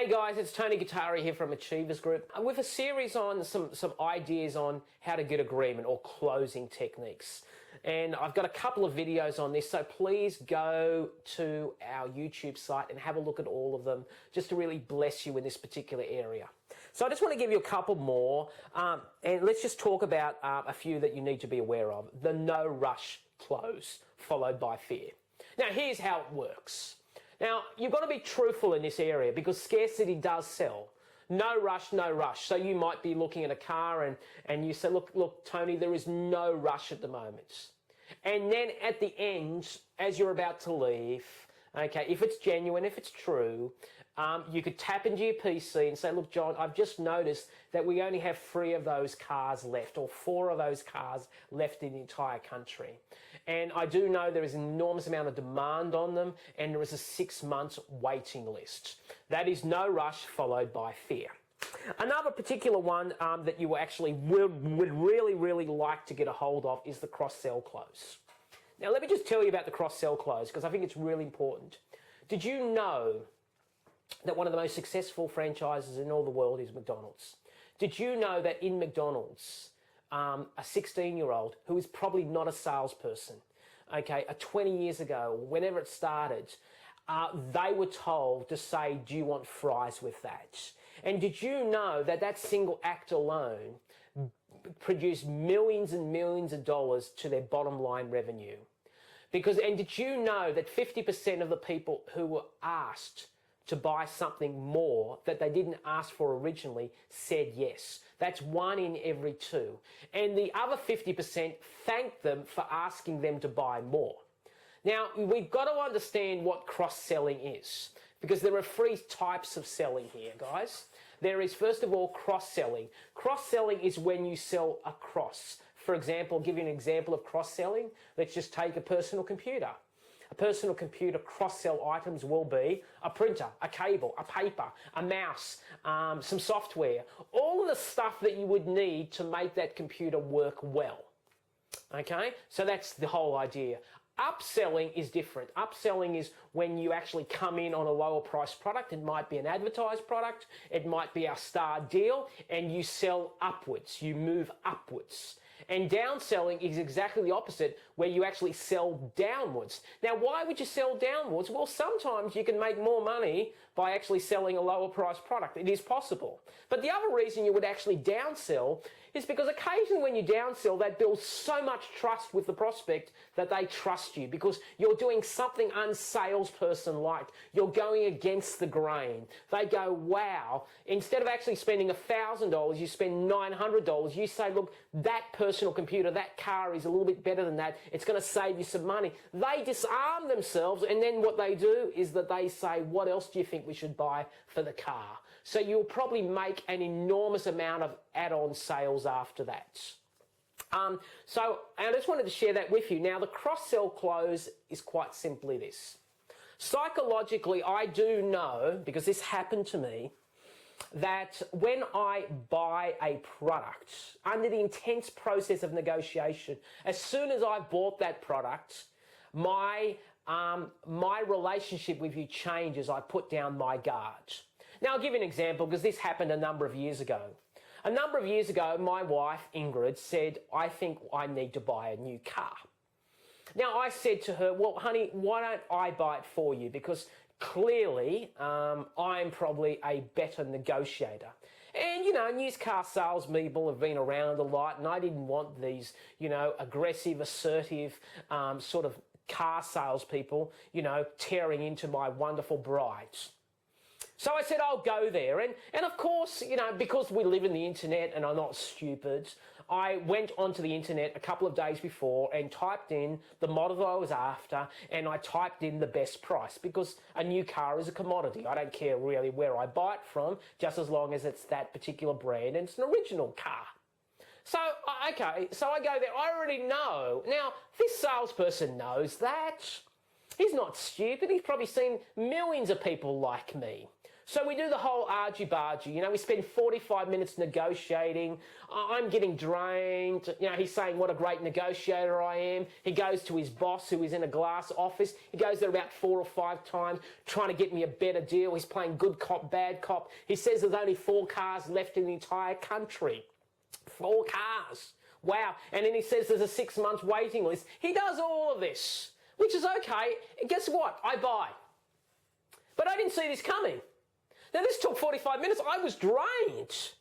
Hey guys, it's Tony Gattari here from Achievers Group with a series on some ideas on how to get agreement or closing techniques. And I've got a couple of videos on this, so please go to our YouTube site and have a look at all of them just to really bless you in this particular area. So I just want to give you a couple more and let's just talk about a few that you need to be aware of. The no rush close followed by fear. Now here's how it works. Now, you've got to be truthful in this area because scarcity does sell. No rush, no rush. So you might be looking at a car and you say, look, Tony, there is no rush at the moment. And then at the end, as you're about to leave, okay, if it's genuine, if it's true, you could tap into your PC and say, look, John, I've just noticed that we only have 3 of those cars left or 4 of those cars left in the entire country. And I do know there is an enormous amount of demand on them and there is a 6 months waiting list. That is no rush followed by fear. Another particular one that you actually would really like to get a hold of is the cross-sell close. Now, let me just tell you about the cross-sell close because I think it's really important. Did you know that one of the most successful franchises in all the world is McDonald's? Did you know that in McDonald's, a 16-year-old who is probably not a salesperson, okay, 20 years ago, whenever it started, they were told to say, do you want fries with that? And did you know that that single act alone produced millions and millions of dollars to their bottom line revenue? And did you know that 50% of the people who were asked to buy something more that they didn't ask for originally said yes? That's 1 in every 2. And the other 50% thanked them for asking them to buy more. Now, we've got to understand what cross-selling is because there are 3 types of selling here, guys. There is, first of all, cross-selling. Cross-selling is when you sell across. For example, I'll give you an example of cross-selling. Let's just take a personal computer. A personal computer cross-sell items will be a printer, a cable, a paper, a mouse, some software, all of the stuff that you would need to make that computer work well. Okay, so that's the whole idea. Upselling is different. Upselling is when you actually come in on a lower price product. It might be an advertised product. It might be our star deal and you sell upwards. You move upwards. And downselling is exactly the opposite, where you actually sell downwards. Now, why would you sell downwards? Well, sometimes you can make more money by actually selling a lower price product. It is possible. But the other reason you would actually downsell is because occasionally when you downsell, that builds so much trust with the prospect that they trust you because you're doing something unsalesperson-like. You're going against the grain. They go, wow. Instead of actually spending $1,000, you spend $900. You say, look, that personal computer, that car is a little bit better than that. It's going to save you some money. They disarm themselves, and then what they do is that they say, what else do you think we should buy for the car? So you'll probably make an enormous amount of add-on sales after that. So I just wanted to share that with you. Now, the cross-sell close is quite simply this. Psychologically, I do know, because this happened to me, that when I buy a product, under the intense process of negotiation, as soon as I bought that product, my relationship with you changes. I put down my guard. Now, I'll give you an example because this happened a number of years ago. A number of years ago, my wife, Ingrid, said, I think I need to buy a new car. Now, I said to her, well, honey, why don't I buy it for you? Because clearly, I'm probably a better negotiator. And, you know, used car salespeople have been around a lot, and I didn't want these, you know, aggressive, assertive, sort of car salespeople, you know, tearing into my wonderful brides. So I said, I'll go there. And of course, you know, because we live in the internet and I'm not stupid, I went onto the internet a couple of days before and typed in the model that I was after, and I typed in the best price because a new car is a commodity. I don't care really where I buy it from, just as long as it's that particular brand and it's an original car. So, okay, so I go there. I already know. Now, this salesperson knows that. He's not stupid. He's probably seen millions of people like me So we do the whole argy-bargy. You know, we spend 45 minutes negotiating. I'm getting drained. You know, he's saying what a great negotiator I am. He goes to his boss, who is in a glass office. He goes there about 4 or 5 times trying to get me a better deal. He's playing good cop, bad cop. He says there's only 4 cars left in the entire country. 4 cars. Wow. And then he says there's a 6 month waiting list. He does all of this, which is okay. And guess what? I buy. But I didn't see this coming. Now, this took 45 minutes. I was drained.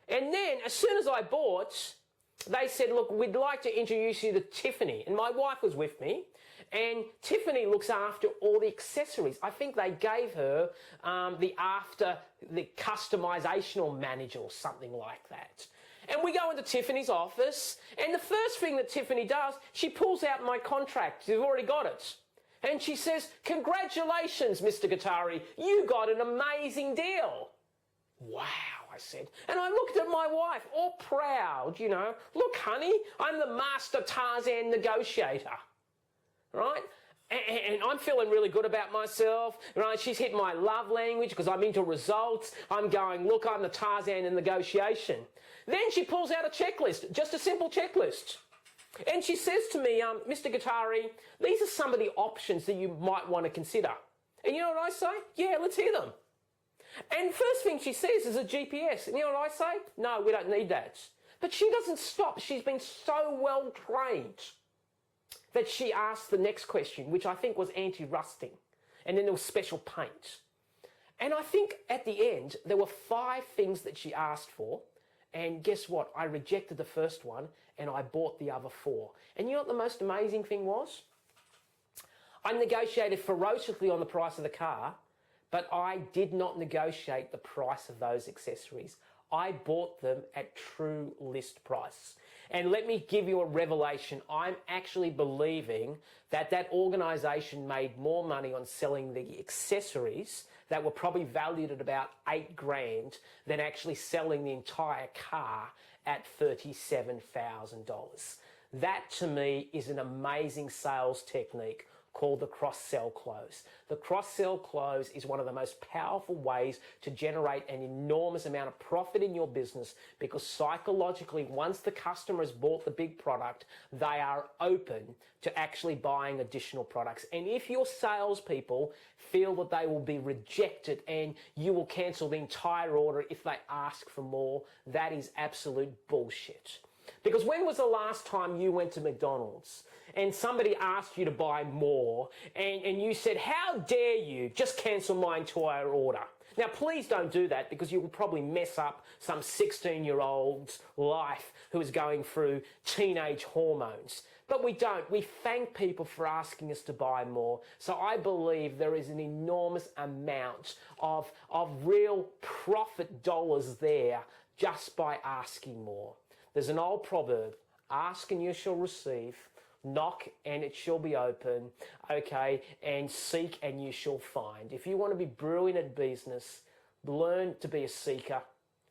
And then, as soon as I bought, they said, look, we'd like to introduce you to Tiffany. And my wife was with me. And Tiffany looks after all the accessories. I think they gave her the customizational manager or something like that. And we go into Tiffany's office. And the first thing that Tiffany does, she pulls out my contract. You've already got it. And she says, congratulations, Mr. Gattari, you got an amazing deal. Wow, I said. And I looked at my wife, all proud, you know. Look, honey, I'm the master Tarzan negotiator, right? And I'm feeling really good about myself, right? She's hit my love language because I'm into results. I'm going, look, I'm the Tarzan in negotiation. Then she pulls out a checklist, just a simple checklist. And she says to me, Mr. Gattari, these are some of the options that you might want to consider. And you know what I say? Yeah, let's hear them. And first thing she says is a GPS. And you know what I say? No, we don't need that. But she doesn't stop. She's been so well trained that she asked the next question, which I think was anti-rusting. And then there was special paint. And I think at the end, there were 5 things that she asked for. And guess what? I rejected the first one and I bought the other 4. And you know what the most amazing thing was? I negotiated ferociously on the price of the car, but I did not negotiate the price of those accessories. I bought them at true list price. And let me give you a revelation. I'm actually believing that that organisation made more money on selling the accessories that were probably valued at about $8,000 than actually selling the entire car at $37,000. That to me is an amazing sales technique called the cross-sell close. The cross-sell close is one of the most powerful ways to generate an enormous amount of profit in your business, because psychologically, once the customer has bought the big product, they are open to actually buying additional products. And if your salespeople feel that they will be rejected and you will cancel the entire order if they ask for more, that is absolute bullshit. Because when was the last time you went to McDonald's and somebody asked you to buy more and you said, how dare you just cancel my entire order? Now, please don't do that, because you will probably mess up some 16-year-old's life who is going through teenage hormones. But we don't. We thank people for asking us to buy more. So I believe there is an enormous amount of real profit dollars there just by asking more. There's an old proverb, ask and you shall receive, knock and it shall be open, okay, and seek and you shall find. If you want to be brilliant at business, learn to be a seeker,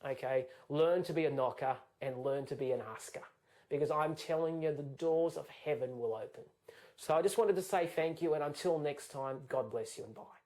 okay, learn to be a knocker and learn to be an asker. Because I'm telling you, the doors of heaven will open. So I just wanted to say thank you, and until next time, God bless you and bye.